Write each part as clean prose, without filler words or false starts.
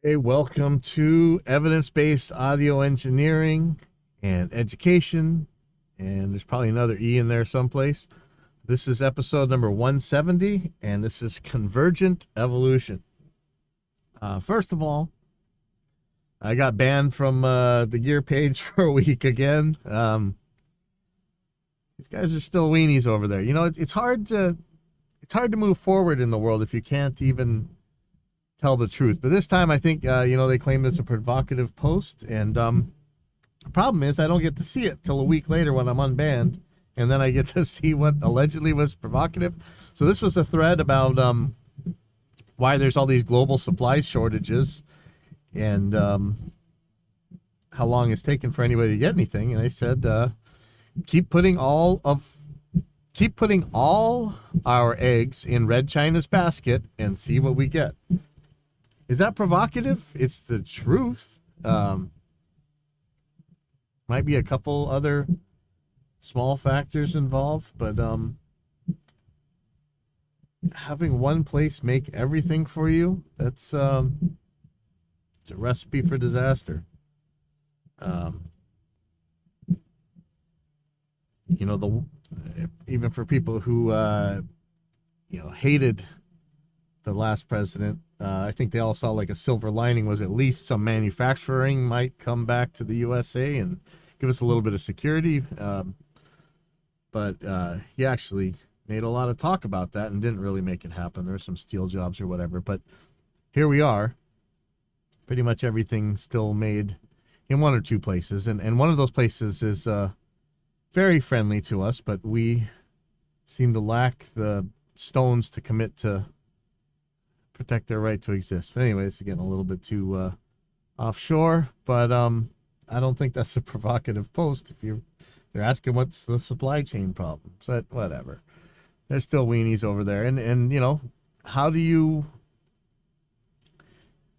Hey, welcome to evidence-based audio engineering and education. And there's probably another E in there someplace. This is episode number 170, and this is Convergent Evolution. First of all, I got banned from the gear page for a week again. These guys are still weenies over there. You know, it's hard to move forward in the world if you can't even tell the truth. But this time I think they claim it's a provocative post, and the problem is I don't get to see it till a week later when I'm unbanned, and then I get to see what allegedly was provocative. So this was a thread about why there's all these global supply shortages and how long it's taken for anybody to get anything. And I said keep putting all our eggs in Red China's basket and see what we get. Is that provocative? It's the truth. Might be a couple other small factors involved, but having one place make everything for you, that's it's a recipe for disaster. Even for people who hated the last president, I think they all saw like a silver lining was at least some manufacturing might come back to the USA and give us a little bit of security. But he actually made a lot of talk about that and didn't really make it happen. There were some steel jobs or whatever, but here we are. Pretty much everything still made in one or two places, and one of those places is very friendly to us, but we seem to lack the stones to commit to protect their right to exist. But anyway, it's getting a little bit too offshore, but I don't think that's a provocative post if they're asking what's the supply chain problem. But whatever. There's still weenies over there. And how do you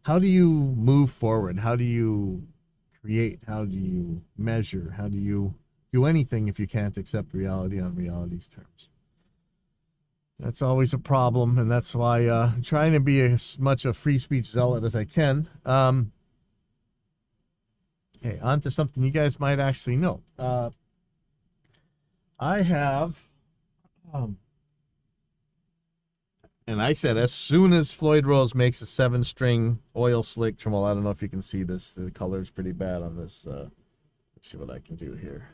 move forward? How do you create? How do you measure? How do you do anything if you can't accept reality on reality's terms? That's always a problem, and that's why I'm trying to be as much a free speech zealot as I can. Okay, on to something you guys might actually know. I have, and I said as soon as Floyd Rose makes a 7-string oil slick tremolo, I don't know if you can see this. The color is pretty bad on this. Let's see what I can do here.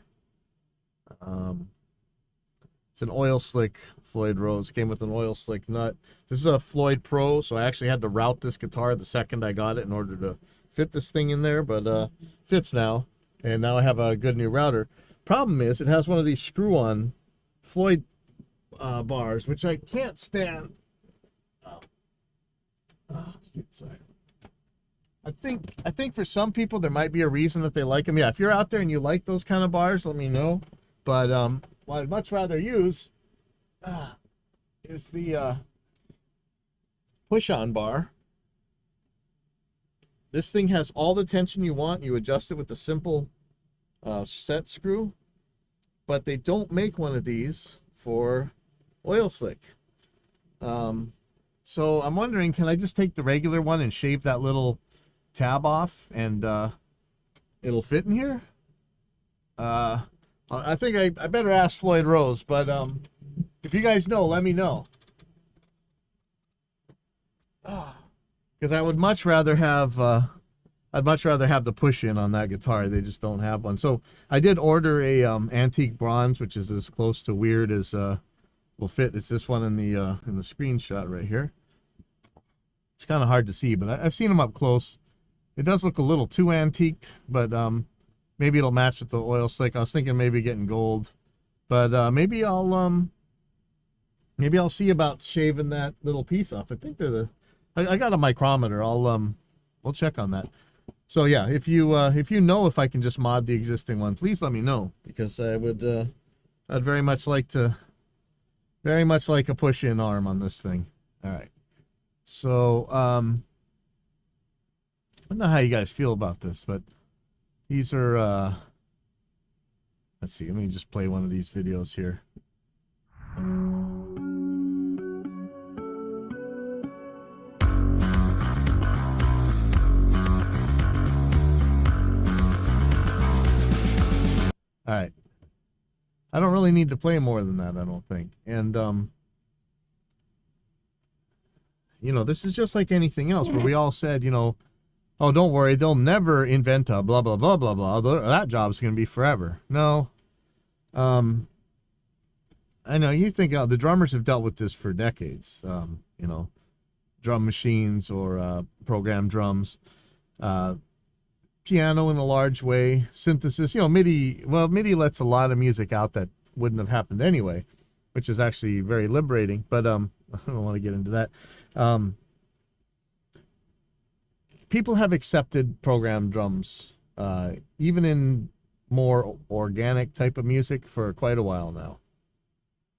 It's an oil slick Floyd Rose. Came with an oil slick nut. This is a Floyd Pro, so I actually had to route this guitar the second I got it in order to fit this thing in there, but fits now. And now I have a good new router. Problem is, it has one of these screw-on Floyd bars, which I can't stand. Sorry. I think for some people there might be a reason that they like them. Yeah, if you're out there and you like those kind of bars, let me know. But what I'd much rather use is the push-on bar. This thing has all the tension you want. You adjust it with the simple set screw. But they don't make one of these for oil slick. So I'm wondering, can I just take the regular one and shave that little tab off and it'll fit in here? I think I better ask Floyd Rose, but if you guys know, let me know. Because I would much rather have the push-in on that guitar. They just don't have one. So I did order a antique bronze, which is as close to weird as will fit. It's this one in the screenshot right here. It's kind of hard to see, but I've seen them up close. It does look a little too antiqued, but maybe it'll match with the oil slick. I was thinking maybe getting gold, but maybe I'll see about shaving that little piece off. I think they're I got a micrometer. We'll check on that. So yeah, if you know if I can just mod the existing one, please let me know, because I'd very much like a push-in arm on this thing. All right. So I don't know how you guys feel about this, but these are, let's see, let me just play one of these videos here. right. I don't really need to play more than that, I don't think. And this is just like anything else where we all said, oh, don't worry, they'll never invent a blah blah blah blah blah. That job's going to be forever. No. I know you think the drummers have dealt with this for decades. Drum machines or programmed drums, piano in a large way, synthesis. MIDI. Well, MIDI lets a lot of music out that wouldn't have happened anyway, which is actually very liberating. But I don't want to get into that. People have accepted programmed drums, even in more organic type of music, for quite a while now.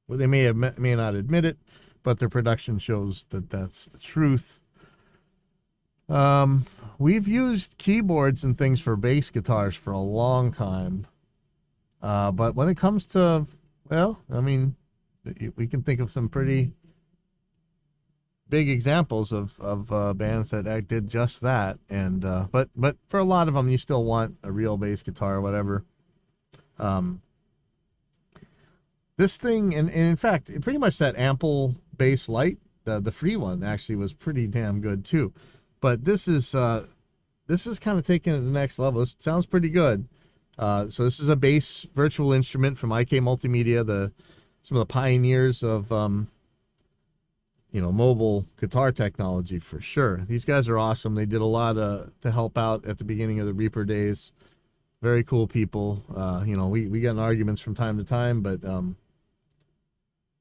Well, they may not admit it, but their production shows that that's the truth. We've used keyboards and things for bass guitars for a long time, but when it comes to, we can think of some pretty big examples of bands that did just that, and but for a lot of them, you still want a real bass guitar or whatever. This thing, and in fact, pretty much that Ample Bass Lite, the free one, actually was pretty damn good too. But this is kind of taking it to the next level. This sounds pretty good. So this is a bass virtual instrument from IK Multimedia, some of the pioneers of mobile guitar technology for sure. These guys are awesome. They did a lot to help out at the beginning of the Reaper days. Very cool people. We get in arguments from time to time, but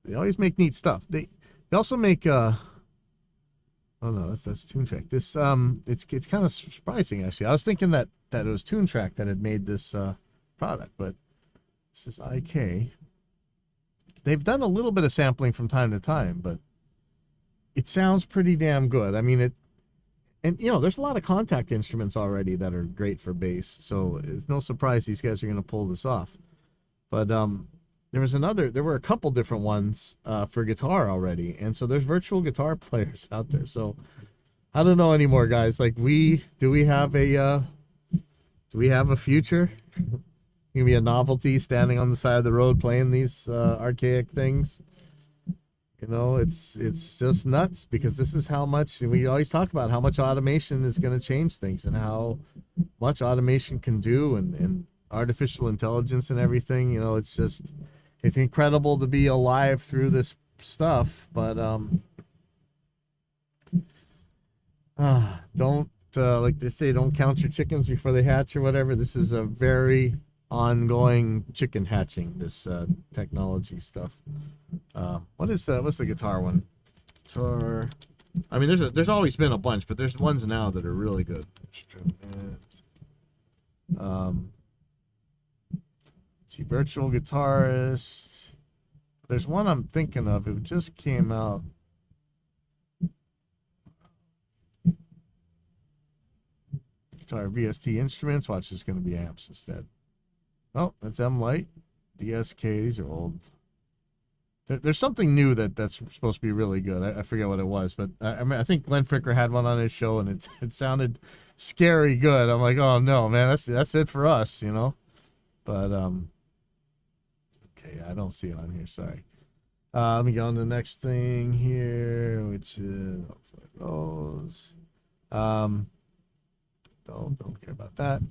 they always make neat stuff. They also make oh no, that's TuneTrack. This it's kind of surprising actually. I was thinking that it was TuneTrack that had made this product, but this is IK. They've done a little bit of sampling from time to time, but it sounds pretty damn good. I mean, there's a lot of contact instruments already that are great for bass, so it's no surprise these guys are going to pull this off. But there were a couple different ones for guitar already, and so there's virtual guitar players out there. So I don't know anymore, guys. Like, do we have a future? Gonna be a novelty standing on the side of the road playing these archaic things. It's just nuts, because this is how much we always talk about, how much automation is going to change things and how much automation can do, and artificial intelligence and everything. It's incredible to be alive through this stuff, but don't like they say, don't count your chickens before they hatch or whatever. This is a very ongoing chicken hatching, this technology stuff. What's the guitar one? Guitar. I mean, there's always been a bunch, but there's ones now that are really good. See, virtual guitarist. There's one I'm thinking of. It just came out. Guitar VST Instruments. Watch, it's going to be amps instead. Oh, that's M-Lite. DSK. These are old. There's something new that's supposed to be really good. I forget what it was, but I think Glenn Fricker had one on his show, and it sounded scary good. I'm like, oh no, man, that's it for us, But okay, I don't see it on here. Sorry. Let me go on to the next thing here, which is those. Don't care about that.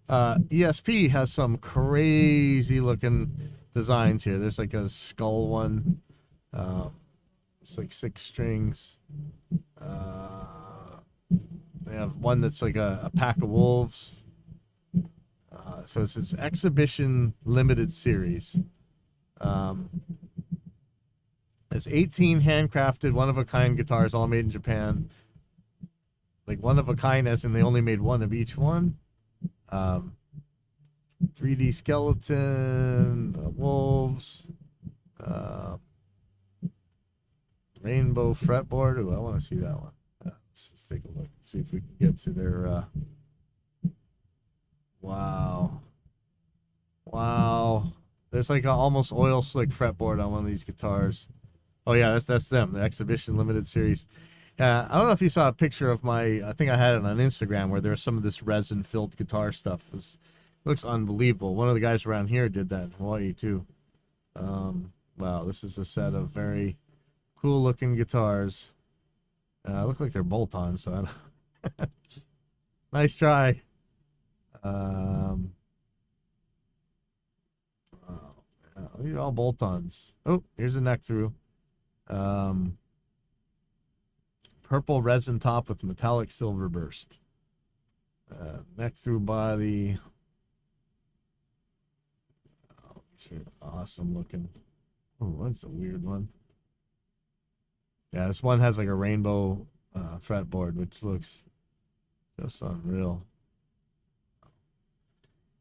ESP has some crazy looking designs here. There's like a skull one. It's like 6 strings. They have one that's like a pack of wolves. So it's its exhibition limited series. It's 18 handcrafted, one-of-a-kind guitars, all made in Japan. Like, one-of-a-kind as in they only made one of each one. 3D skeleton, wolves, rainbow fretboard. Ooh, I want to see that one. Let's take a look. See if we can get to their. Wow. There's like an almost oil slick fretboard on one of these guitars. Oh yeah, that's them. The exhibition limited series. I don't know if you saw a picture of I think I had it on Instagram, where there's some of this resin filled guitar stuff. It Looks unbelievable. One of the guys around here did that in Hawaii too. Wow, this is a set of very cool looking guitars. Look like they're bolt-ons, so nice try. Um, these are all bolt-ons. Oh, here's a neck through. Um, Purple resin top with metallic silver burst. Neck through body. Oh, these are awesome looking. Oh, that's a weird one. Yeah, this one has like a rainbow fretboard, which looks just unreal.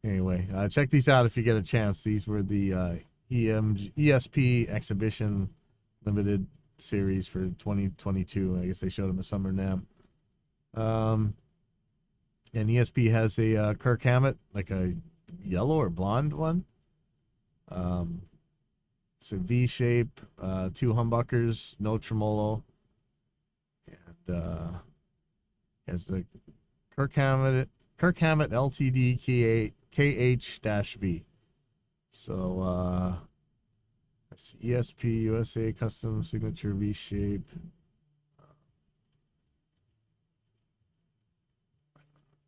Anyway, check these out if you get a chance. These were the ESP Exhibition Limited Series for 2022. I guess they showed them at Summer NAMM. And ESP has a Kirk Hammett, like a yellow or blonde one. It's a V shape, 2 humbuckers, no tremolo, and has the Kirk Hammett LTD KH-V. So that's ESP USA custom signature V shape.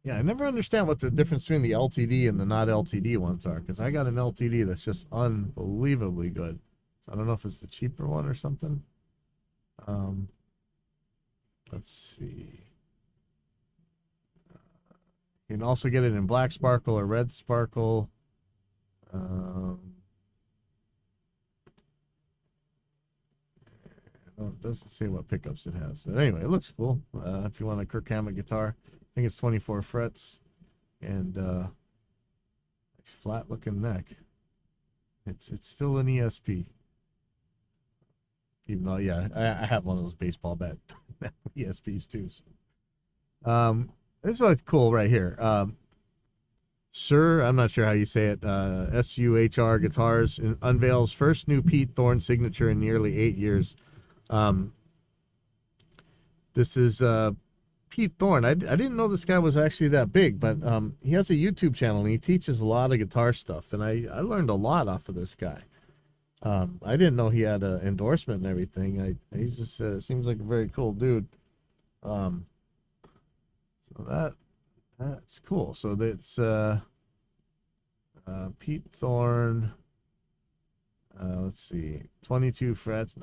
Yeah, I never understand what the difference between the LTD and the not LTD ones are, because I got an LTD that's just unbelievably good. So I don't know if it's the cheaper one or something. Let's see. You can also get it in black sparkle or red sparkle. It doesn't say what pickups it has. But anyway, it looks cool. If you want a Kirk Hammett guitar, I think it's 24 frets and flat looking neck. It's still an ESP. Even though, yeah, I have one of those baseball bat ESPs too. So. This is cool right here. Sir, I'm not sure how you say it. SUHR Guitars unveils first new Pete Thorne signature in nearly 8 years. This is Pete Thorne. I didn't know this guy was actually that big, but he has a YouTube channel and he teaches a lot of guitar stuff, and I learned a lot off of this guy. I didn't know he had an endorsement and everything. He's just seems like a very cool dude. So that's cool. So that's Pete Thorne. Let's see, 22 frets,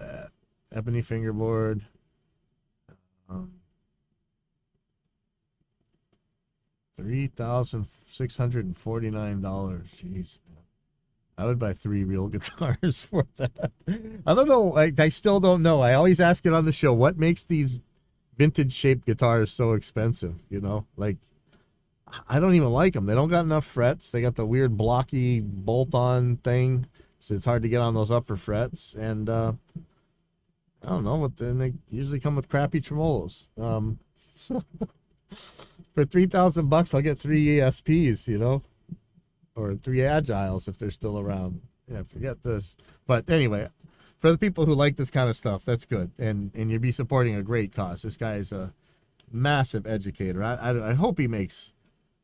ebony fingerboard. $3,649. Jeez, man. I would buy 3 real guitars for that. I don't know. I still don't know. I always ask it on the show. What makes these vintage shaped guitars so expensive? You know, like, I don't even like them. They don't got enough frets. They got the weird blocky bolt-on thing, so it's hard to get on those upper frets. And I don't know. But then they usually come with crappy tremolos. So for $3,000, I'll get 3 ESPs. You know, or 3 Agiles if they're still around. Yeah, forget this. But anyway, for the people who like this kind of stuff, that's good. And you'd be supporting a great cause. This guy is a massive educator. I hope he makes.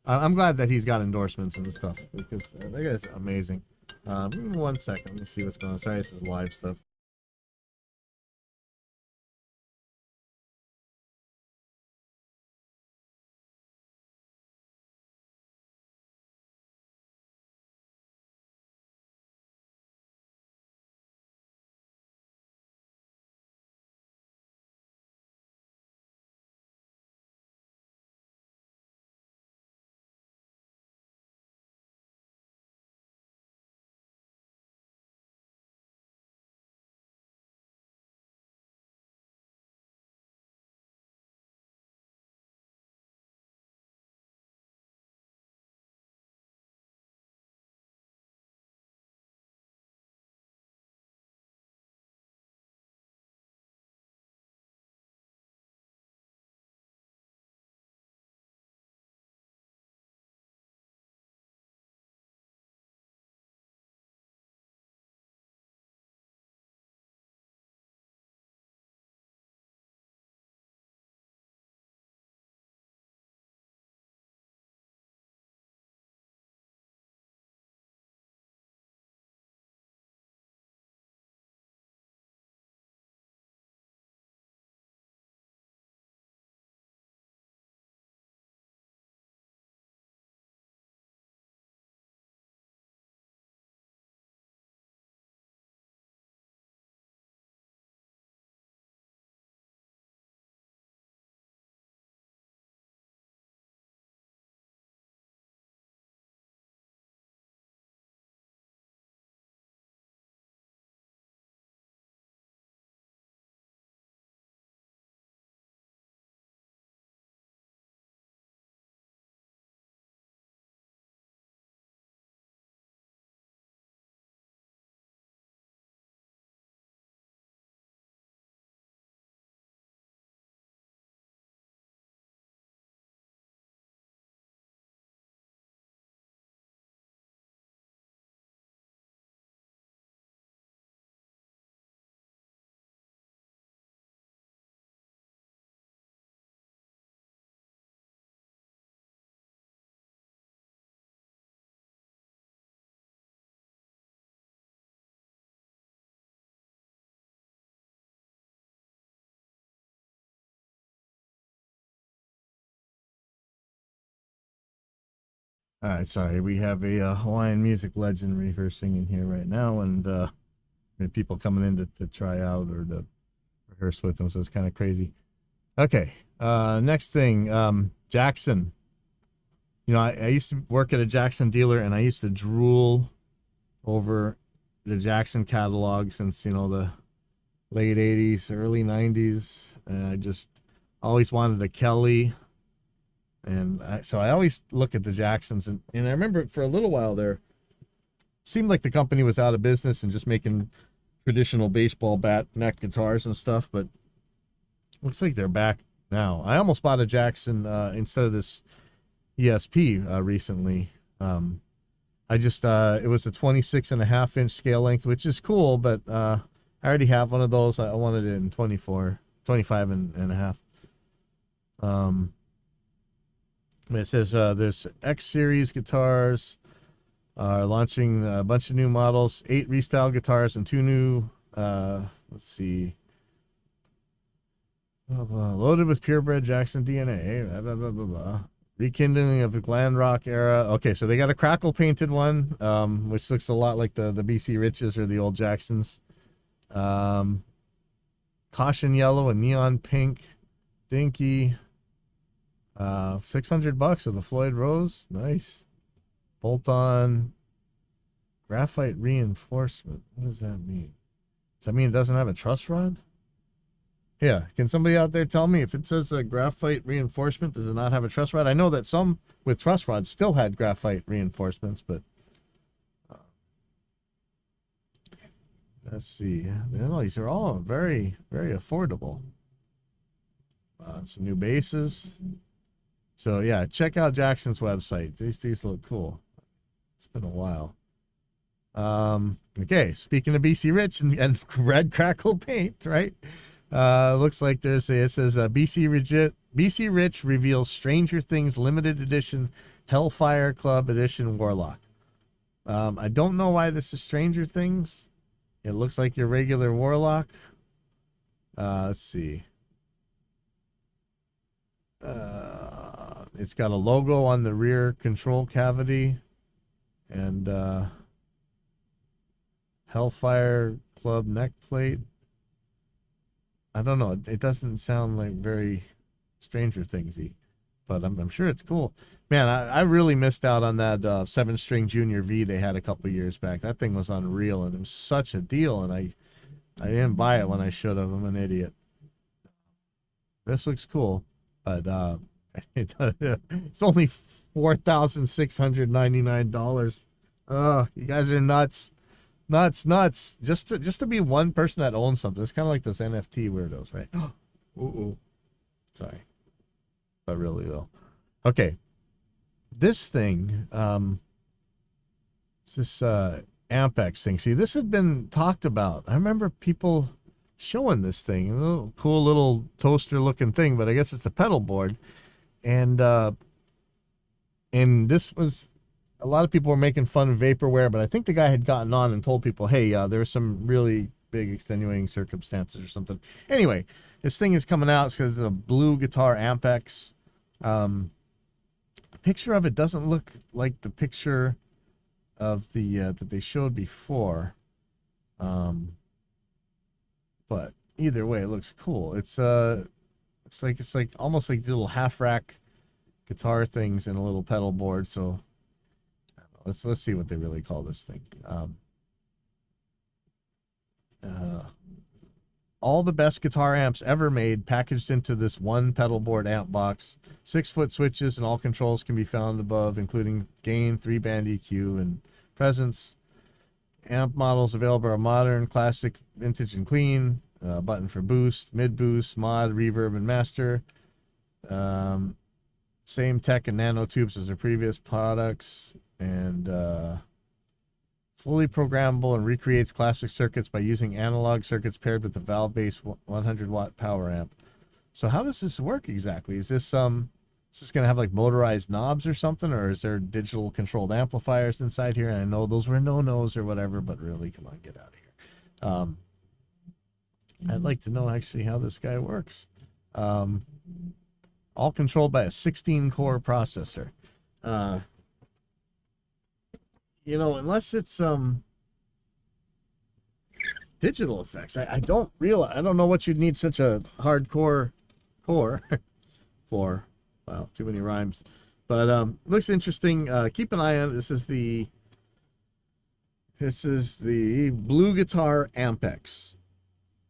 I'm glad that he's got endorsements and stuff, because that guy's amazing. Give me 1 second. Let me see what's going on. Sorry, this is live stuff. All right, sorry. We have a Hawaiian music legend rehearsing in here right now, and people coming in to try out or to rehearse with them, so it's kind of crazy. Okay, next thing, Jackson. You know, I used to work at a Jackson dealer, and I used to drool over the Jackson catalog since, you know, the late 80s, early 90s. And I just always wanted a Kelly. And so I always look at the Jacksons. And I remember for a little while there, seemed like the company was out of business and just making traditional baseball bat neck guitars and stuff. But looks like they're back now. I almost bought a Jackson instead of this ESP recently. I just it was a 26.5 inch scale length, which is cool, but I already have one of those. I wanted it in 25 and a half. It says there's X series guitars are launching a bunch of new models, 8 restyle guitars and 2 new let's see, loaded with purebred Jackson DNA, blah, blah, blah, blah, blah. Rekindling of the glam rock era. Okay, so they got a crackle painted one, which looks a lot like the BC Riches or the old Jacksons. Caution yellow and neon pink. Dinky. $600 of the Floyd Rose. Nice. Bolt on. Graphite reinforcement. What does that mean? Does that mean it doesn't have a truss rod? Yeah, can somebody out there tell me if it says a graphite reinforcement, does it not have a truss rod? I know that some with truss rods still had graphite reinforcements, but let's see. These are all very, very affordable. Some new bases. So yeah, check out Jackson's website. These look cool. It's been a while. Okay, speaking of BC Rich and red crackle paint, right? Looks like it says BC Rich reveals Stranger Things limited edition Hellfire Club edition Warlock. I don't know why this is Stranger Things. It looks like your regular Warlock. Let's see. It's got a logo on the rear control cavity and Hellfire Club neck plate. I don't know. It doesn't sound like very Stranger Thingsy, but I'm sure it's cool. Man, I really missed out on that 7-string Junior V they had a couple years back. That thing was unreal, and it was such a deal, and I didn't buy it when I should have. I'm an idiot. This looks cool, but it's only $4,699. You guys are nuts. Nuts. Just to be one person that owns something. It's kind of like those NFT weirdos, right? Ooh. Sorry. But really, though. Okay. This thing, it's this Ampex thing. See, this had been talked about. I remember people showing this thing. A little cool little toaster-looking thing, but I guess it's a pedal board. And this was... A lot of people were making fun of vaporware, but I think the guy had gotten on and told people, hey, there's some really big extenuating circumstances or something. Anyway, this thing is coming out because it's a blue guitar Ampex. The picture of it doesn't look like the picture of the that they showed before. But either way, it looks cool. It's like almost like these little half rack guitar things in a little pedal board. So let's see what they really call this thing. All the best guitar amps ever made packaged into this one pedal board amp box. 6-foot switches and all controls can be found above, including gain, 3-band EQ, and presence. Amp models available are modern, classic, vintage, and clean. Button for boost, mid boost, mod, reverb, and master. Same tech and nanotubes as their previous products. And fully programmable and recreates classic circuits by using analog circuits paired with the valve-based 100-watt power amp. So how does this work exactly? Is this going to have like motorized knobs or something, or is there digital controlled amplifiers inside here? And I know those were no-nos or whatever, but really, come on, get out of here. I'd like to know actually how this guy works. All controlled by a 16-core processor. unless it's digital effects, I don't realize. I don't know what you'd need such a hardcore core for. Wow, too many rhymes. But looks interesting. Keep an eye on it. This is the Blue Guitar Ampex,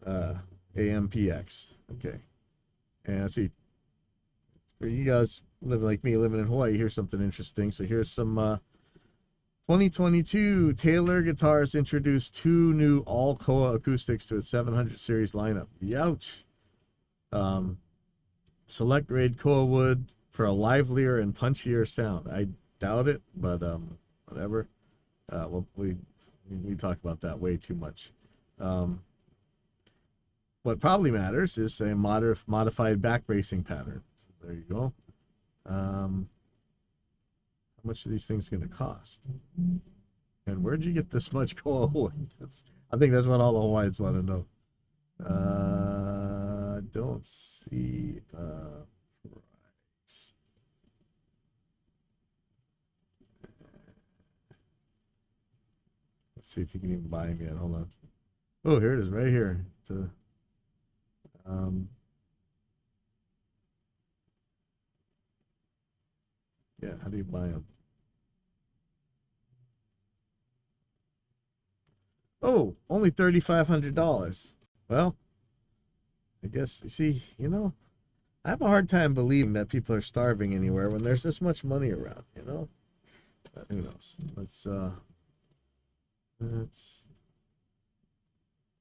uh, AMPX. Okay, and let's see, for you guys living like me, living in Hawaii, here's something interesting. So here's some 2022 Taylor Guitars introduced two new all Koa acoustics to its 700 series lineup. Youch. Um, Select grade Koa wood for a livelier and punchier sound. I doubt it, but whatever. Well, we talk about that way too much. Um, what probably matters is a modified back bracing pattern. So there you go. How much are these things going to cost? And where'd you get this much Koa wood? I think that's what all the Hawaiians want to know. Don't see price. Let's see if you can even buy them yet. Hold on. Oh, here it is, right here. Um, yeah, how do you buy them? Oh, only $3,500. Well, I guess you see, I have a hard time believing that people are starving anywhere when there's this much money around. But who knows? Let's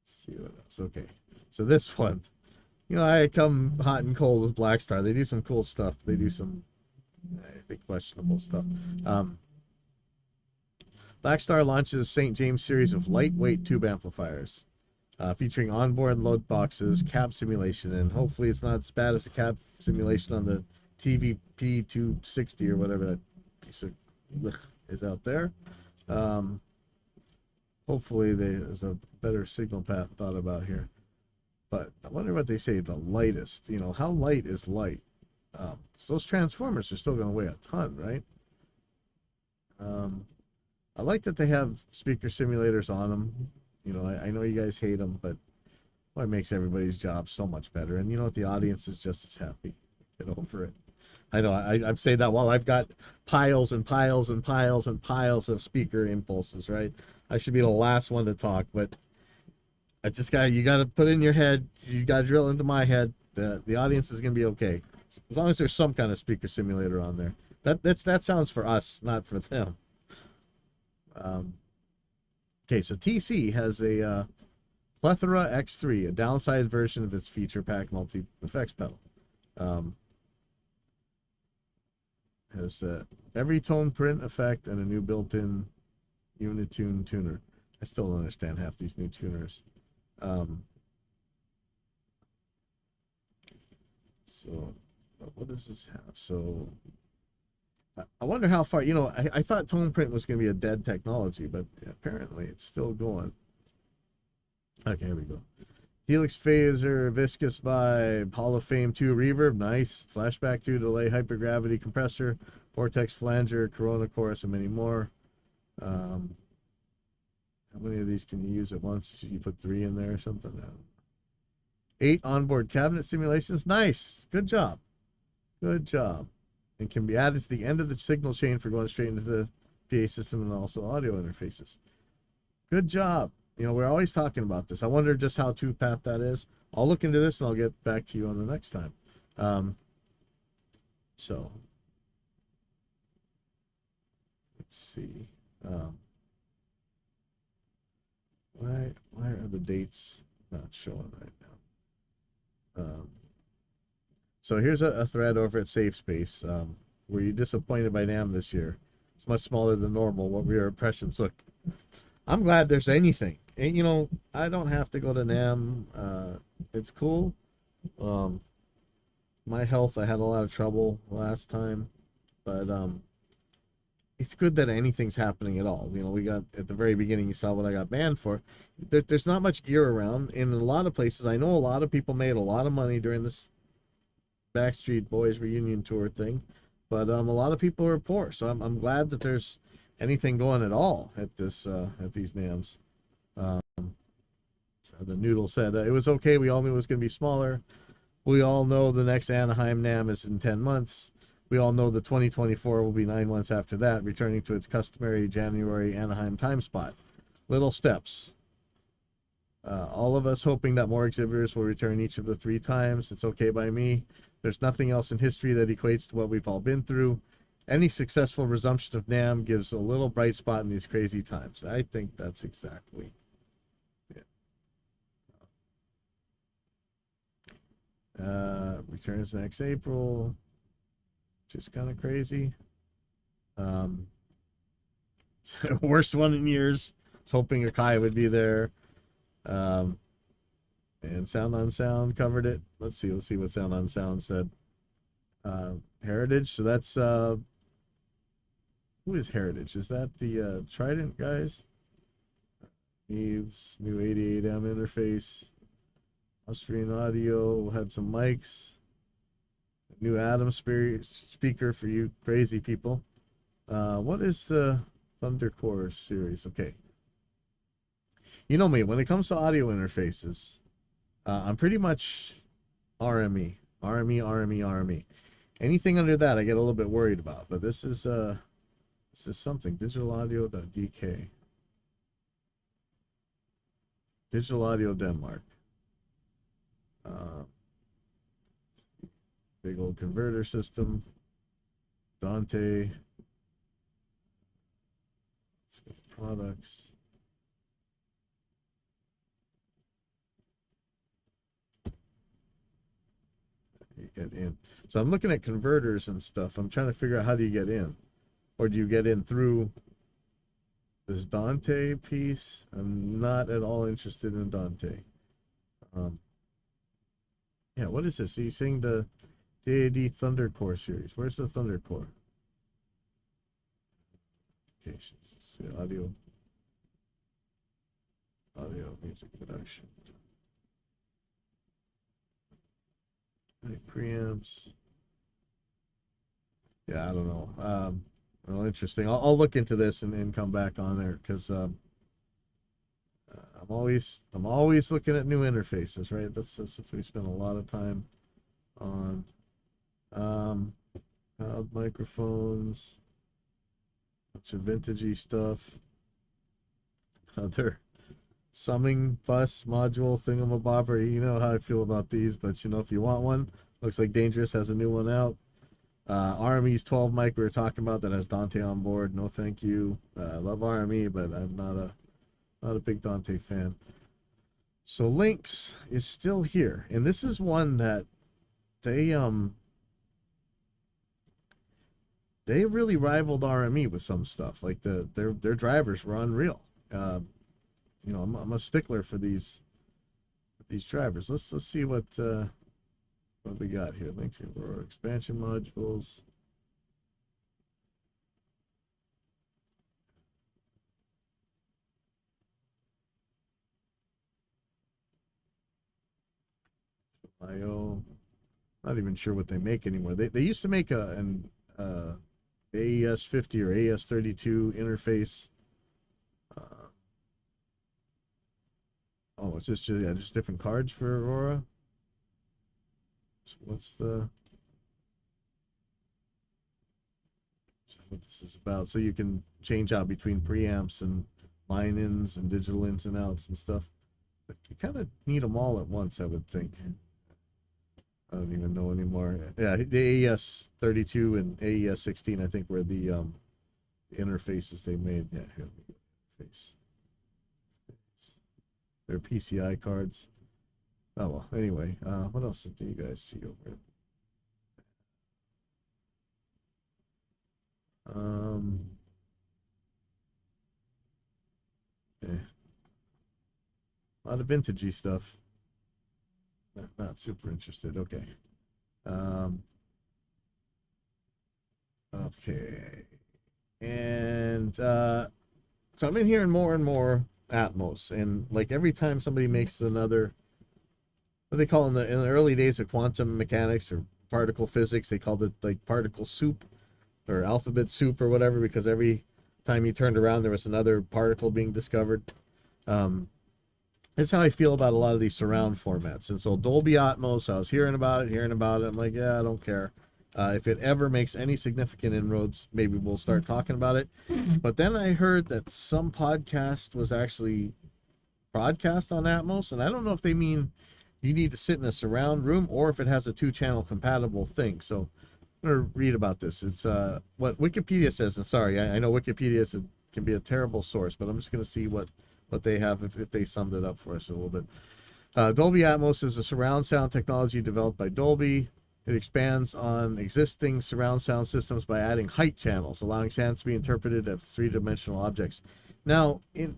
see what else. Okay, so this one, I come hot and cold with Black Star. They do some cool stuff. They do some, I think, questionable stuff. Black Star launches a St. James series of lightweight tube amplifiers, featuring onboard load boxes, cab simulation, and hopefully it's not as bad as the cab simulation on the TVP 260 or whatever that piece of is out there. Hopefully there's a better signal path thought about here. But I wonder what they say, the lightest. How light is light? So those transformers are still going to weigh a ton, right? I like that they have speaker simulators on them. I know you guys hate them, but it makes everybody's job so much better. And you know what? The audience is just as happy. Get over it. I know I'm saying that while I've got piles and piles and piles and piles of speaker impulses, right? I should be the last one to talk, but you got to put it in your head. You got to drill into my head. The audience is going to be okay. As long as there's some kind of speaker simulator on there. That sounds for us, not for them. Okay, so TC has a Plethora X3, a downsized version of its feature pack multi effects pedal. Has every tone print effect and a new built-in Unitune tuner. I still don't understand half these new tuners. So what does this have? So I wonder how far, I thought tone print was going to be a dead technology, but apparently it's still going. Okay, here we go. Helix Phaser, Viscous Vibe, Hall of Fame 2 Reverb, nice. Flashback 2 Delay, Hypergravity Compressor, Vortex Flanger, Corona Chorus, and many more. How many of these can you use at once? Should you put 3 in there or something? 8 onboard cabinet simulations, nice. Good job. Good job. And can be added to the end of the signal chain for going straight into the PA system and also audio interfaces. Good job. We're always talking about this. I wonder just how two-path that is. I'll look into this and I'll get back to you on the next time. So let's see. Why are the dates not showing right now? So here's a thread over at Safe Space. Were you disappointed by NAMM this year? It's much smaller than normal. What were your impressions? Look, I'm glad there's anything. And, I don't have to go to NAMM. It's cool. My health, I had a lot of trouble last time. But it's good that anything's happening at all. We got, at the very beginning, you saw what I got banned for. There's not much gear around. And in a lot of places, I know a lot of people made a lot of money during this Backstreet Boys reunion tour thing. But a lot of people are poor. So I'm glad that there's anything going at all at this at these NAMs. Um, so the Noodle said it was okay. We all knew it was going to be smaller. We all know the next Anaheim NAM is in 10 months. We all know the 2024 will be 9 months after that, returning to its customary January Anaheim time spot. Little steps. All of us hoping that more exhibitors will return each of the 3 times. It's okay by me. There's nothing else in history that equates to what we've all been through. Any successful resumption of NAM gives a little bright spot in these crazy times. I think that's exactly it. Returns next April, which is kind of crazy. Worst one in years. I was hoping Akai would be there. And Sound on Sound covered it. Let's see what Sound on Sound said. Heritage. So that's who is Heritage? Is that the Trident guys? Eves, new 88M interface. Austrian Audio had some mics. New Atom speaker for you crazy people. What is the Thunder Core series? Okay. You know me, when it comes to audio interfaces, I'm pretty much RME. RME. Anything under that I get a little bit worried about, but this is something. Digitalaudio.dk. Digital Audio Denmark. Big old converter system. Dante. Let's go to products. You get in. So I'm looking at converters and stuff. I'm trying to figure out how do you get in, or do you get in through this Dante piece? I'm not at all interested in Dante. Yeah, what is this? Are you saying the DAD Thunder Core series? Where's the Thunder Core? Applications. Let's see, audio music production. Preamps. Yeah, I don't know. Well, interesting. I'll look into this and come back on there because I'm always looking at new interfaces, right? That's what we spend a lot of time on. Cloud microphones, bunch of vintagey stuff. Other summing bus module thingamabobber. You know how I feel about these, but if you want one, looks like Dangerous has a new one out. RME's 12 mic we were talking about that has Dante on board. No, thank you. I love RME, but I'm not a big Dante fan. So Lynx is still here, and this is one that they really rivaled RME with some stuff. Like their drivers were unreal. I'm a stickler for these drivers. Let's see what we got here. Links for expansion modules. IO. Not even sure what they make anymore. They used to make an AES 50 or AES 32 interface. It's just different cards for Aurora. So what this is about? So you can change out between preamps and line ins and digital ins and outs and stuff. But you kind of need them all at once, I would think. I don't even know anymore. Yeah, the AES 32 and AES 16, I think, were the interfaces they made. Yeah, here we go. Face. They're PCI cards. Oh well. Anyway, what else do you guys see over here? A lot of vintagey stuff. Not super interested. Okay. Okay. And so I've been hearing more and more Atmos, and like every time somebody makes another, what they call in the early days of quantum mechanics or particle physics, they called it like particle soup or alphabet soup or whatever, because every time you turned around, there was another particle being discovered. Um, that's how I feel about a lot of these surround formats. And so Dolby Atmos, I was hearing about it. I'm like, yeah, I don't care. If it ever makes any significant inroads, maybe we'll start talking about it. But then I heard that some podcast was actually broadcast on Atmos, and I don't know if they mean you need to sit in a surround room or if it has a 2-channel compatible thing. So I'm going to read about this. It's what Wikipedia says, and sorry, I know Wikipedia can be a terrible source, but I'm just going to see what they have if they summed it up for us a little bit. Dolby Atmos is a surround sound technology developed by Dolby. It expands on existing surround sound systems by adding height channels, allowing sounds to be interpreted as 3-dimensional objects. Now, in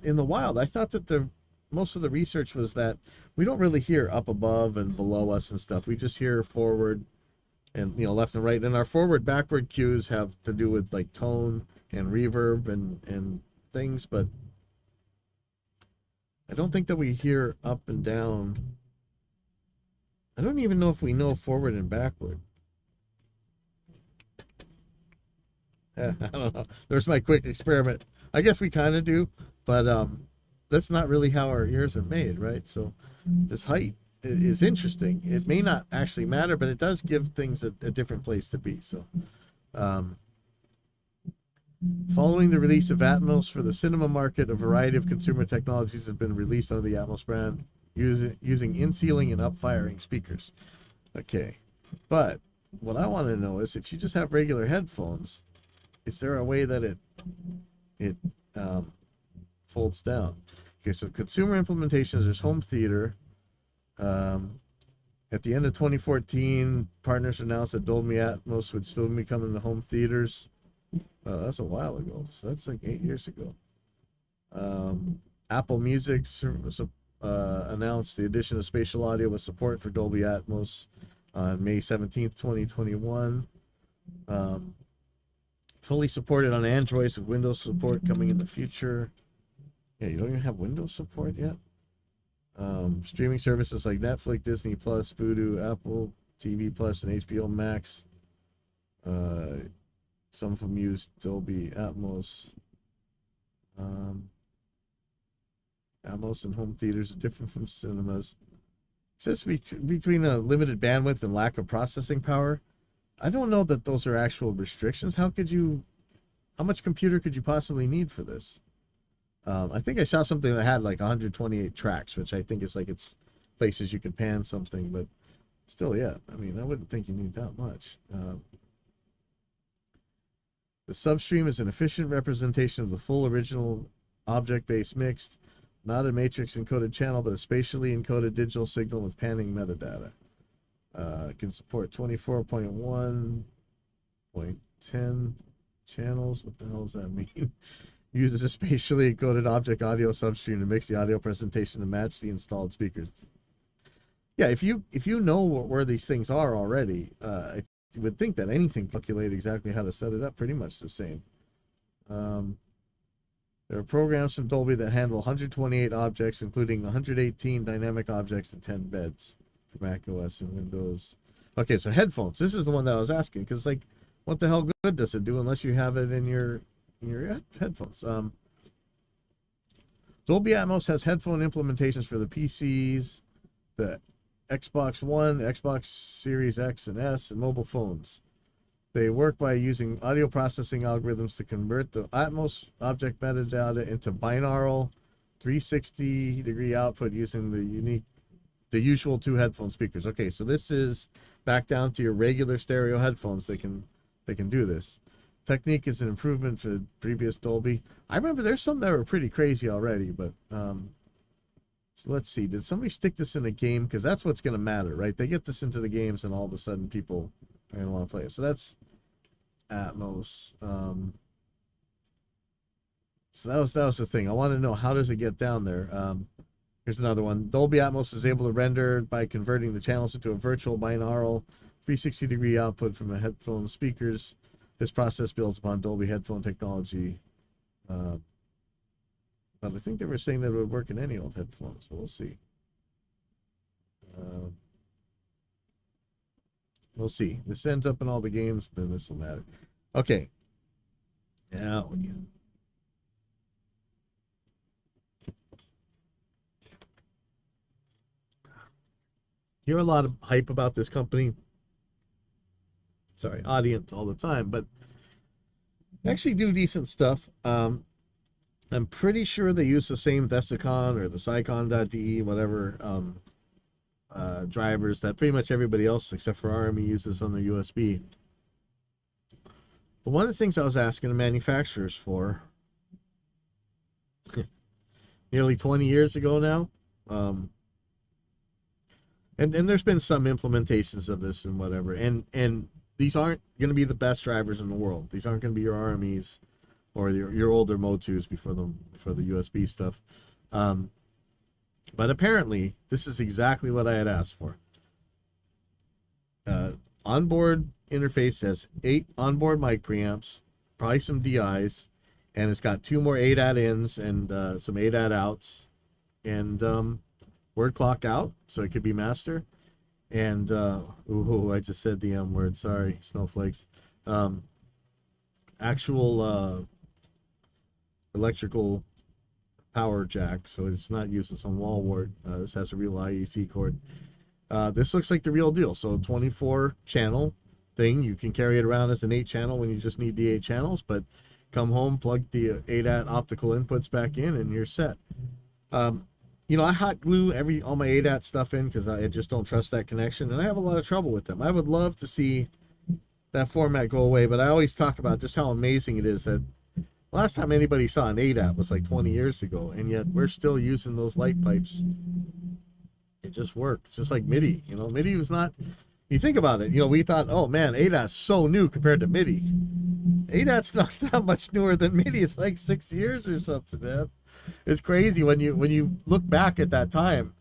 the wild, I thought that most of the research was that we don't really hear up above and below us and stuff. We just hear forward and left and right. And our forward backward cues have to do with like tone and reverb and things, but I don't think that we hear up and down. I don't even know if we know forward and backward. I don't know. There's my quick experiment. I guess we kind of do, but that's not really how our ears are made, right? So this height is interesting. It may not actually matter, but it does give things a different place to be. So following the release of Atmos for the cinema market, a variety of consumer technologies have been released under the Atmos brand using in-ceiling and up-firing speakers. Okay, but what I want to know is if you just have regular headphones, is there a way that it folds down? Okay, so consumer implementations, there's home theater. At the end of 2014, partners announced that Dolby Atmos would still be coming to home theaters. That's a while ago. So that's like 8 years ago. Apple Music announced the addition of spatial audio with support for Dolby Atmos on May 17th, 2021. Fully supported on Androids with Windows support coming in the future. Yeah, you don't even have Windows support yet. Streaming services like Netflix, Disney Plus, Vudu, Apple TV Plus, and HBO Max. Some of them use Dolby Atmos. Atmos and home theaters are different from cinemas. It says between a limited bandwidth and lack of processing power. I don't know that those are actual restrictions. How much computer could you possibly need for this? I think I saw something that had like 128 tracks, which I think is like it's places you can pan something, but still, yeah. I mean, I wouldn't think you need that much. The substream is an efficient representation of the full original object-based mixed, not a matrix encoded channel, but a spatially encoded digital signal with panning metadata. It can support 24.1.10 channels. What the hell does that mean? Uses a spatially encoded object audio substream to mix the audio presentation to match the installed speakers. Yeah, if you know where these things are already, I would think that anything calculate exactly how to set it up pretty much the same. There are programs from Dolby that handle 128 objects, including 118 dynamic objects and 10 beds for Mac OS and Windows. Okay, so headphones. This is the one that I was asking, because like, what the hell good does it do unless you have it in your headphones? Dolby Atmos has headphone implementations for the PCs, the Xbox One, the Xbox Series X and S, and mobile phones. They work by using audio processing algorithms to convert the Atmos object metadata into binaural 360-degree output using the usual 2 headphone speakers. Okay, so this is back down to your regular stereo headphones. They can do this. Technique is an improvement for previous Dolby. I remember there's some that were pretty crazy already, but so let's see. Did somebody stick this in a game? Because that's what's going to matter, right? They get this into the games, and all of a sudden people are going to want to play it. So that's Atmos. So that was the thing. I want to know, how does it get down there? Here's another one. Dolby Atmos is able to render by converting the channels into a virtual binaural 360-degree output from the headphone speakers. This process builds upon Dolby headphone technology. But I think they were saying that it would work in any old headphones. We'll see. We'll see. This ends up in all the games, then this will matter. Okay. Yeah. Hear a lot of hype about this company. Sorry, audience all the time, but they actually do decent stuff. I'm pretty sure they use the same Vesicon or the Sycon.de, whatever drivers that pretty much everybody else except for RME uses on their USB. But one of the things I was asking the manufacturers for nearly 20 years ago now, and there's been some implementations of this and whatever, and these aren't going to be the best drivers in the world. These aren't going to be your RMEs or your older Mo2s before the USB stuff. But apparently, this is exactly what I had asked for. Onboard interface has 8 onboard mic preamps, probably some DIs, and it's got 2 more ADAT ins and some ADAT outs, and word clock out, so it could be master. And I just said the M word. Sorry, snowflakes. Actual electrical power jack, so it's not using some wall wart. This has a real IEC cord. This looks like the real deal. So 24 channel thing. You can carry it around as an 8 channel when you just need the 8 channels, but come home, plug the ADAT optical inputs back in, and you're set. I hot glue all my ADAT stuff in because I just don't trust that connection, and I have a lot of trouble with them. I would love to see that format go away, but I always talk about just how amazing it is that last time anybody saw an ADAT was like 20 years ago, and yet we're still using those light pipes. It just works. It's just like MIDI. MIDI was not. You think about it. We thought, oh man, ADAT's so new compared to MIDI. ADAT's not that much newer than MIDI. It's like 6 years or something, man. It's crazy when you look back at that time.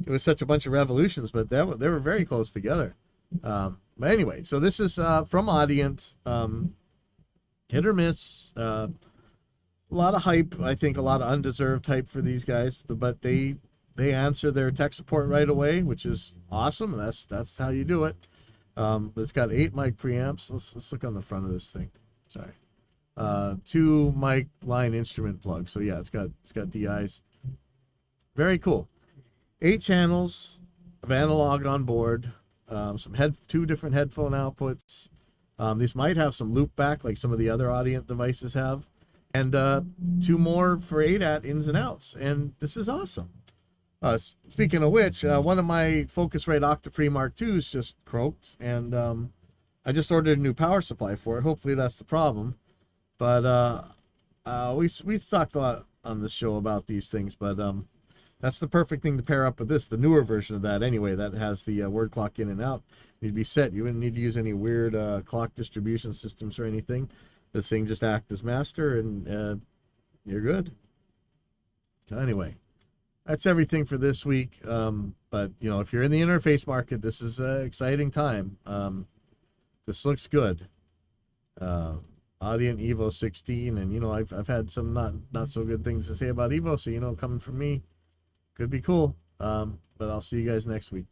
It was such a bunch of revolutions, but they were very close together. But anyway, so this is from Audience. Hit or miss. A lot of hype. I think a lot of undeserved hype for these guys, but they answer their tech support right away, which is awesome. That's how you do it. It's got 8 mic preamps. Let's look on the front of this thing. Sorry. 2 mic line instrument plugs. So yeah, it's got DIs. Very cool. 8 channels of analog on board. 2 different headphone outputs. These might have some loop back like some of the other Audient devices have. And 2 more for ADAT ins and outs. And this is awesome. Speaking of which, one of my Focusrite Octapre Mark IIs just croaked, and I just ordered a new power supply for it. Hopefully that's the problem. But we talked a lot on this show about these things, but that's the perfect thing to pair up with this, the newer version of that anyway, that has the word clock in and out. You'd be set. You wouldn't need to use any weird clock distribution systems or anything. This thing just acts as master, and you're good. Anyway, that's everything for this week. But if you're in the interface market, this is an exciting time. This looks good. Audient Evo 16, and I've had some not so good things to say about Evo, so coming from me could be cool. But I'll see you guys next week.